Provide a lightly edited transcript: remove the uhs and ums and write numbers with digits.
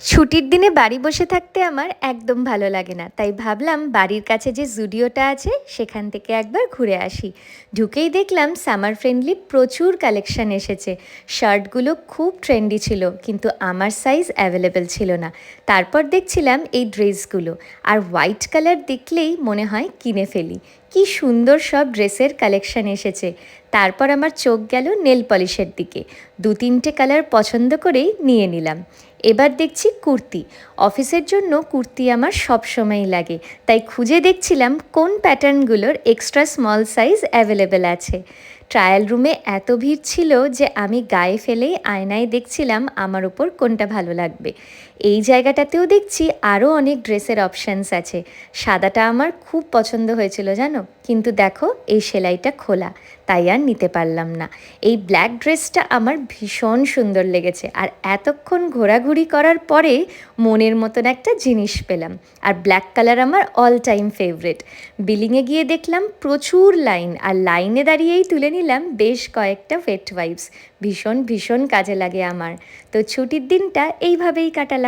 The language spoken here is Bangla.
ছুটির দিনে বাড়ি বসে থাকতে আমার একদম ভালো লাগে না, তাই ভাবলাম বাড়ির কাছে যে জুডিওটা আছে সেখান থেকে একবার ঘুরে আসি। ঢুকেই দেখলাম সামার ফ্রেন্ডলি প্রচুর কালেকশন এসেছে। শার্টগুলো খুব ট্রেন্ডি ছিল, কিন্তু আমার সাইজ অ্যাভেলেবেল ছিল না। তারপর দেখছিলাম এই ড্রেসগুলো, আর হোয়াইট কালার দেখলেই মনে হয় কিনে ফেলি। কি সুন্দর সব ড্রেসের কালেকশন এসেছে। তারপর আমার চোখ গেল নেল পলিশের দিকে। দু তিনটে কালার পছন্দ করেই নিয়ে নিলাম। এবার দেখছি কুর্তি। অফিসের জন্য কুর্তি আমার সব সময়ই লাগে, তাই খুঁজে দেখছিলাম কোন প্যাটার্নগুলোর এক্সট্রা স্মল সাইজ অ্যাভেলেবেল আছে। ট্রায়াল রুমে এত ভিড় ছিল যে আমি গায়ে ফেলেই আয়নায় দেখছিলাম আমার ওপর কোনটা ভালো লাগবে। এই জায়গাটাতেও দেখছি আরও অনেক ড্রেসের অপশানস আছে। সাদাটা আমার খুব পছন্দ হয়েছিল জানো, কিন্তু দেখো এই সেলাইটা খোলা, তাই আর নিতে পারলাম না। এই ব্ল্যাক ড্রেসটা আমার ভীষণ সুন্দর লেগেছে, আর এতক্ষণ ঘোরাঘুরি করার পরে মনের মতন একটা জিনিস পেলাম। আর ব্ল্যাক কালার আমার অল টাইম ফেভারিট। বিলিংয়ে গিয়ে দেখলাম প্রচুর লাইন, আর লাইনে দাঁড়িয়েই তুলে নিলাম বেশ কয়েকটা ওয়েট ওয়াইপস। ভীষণ ভীষণ কাজে লাগে আমার। তো ছুটির দিনটা এইভাবেই কাটালাম।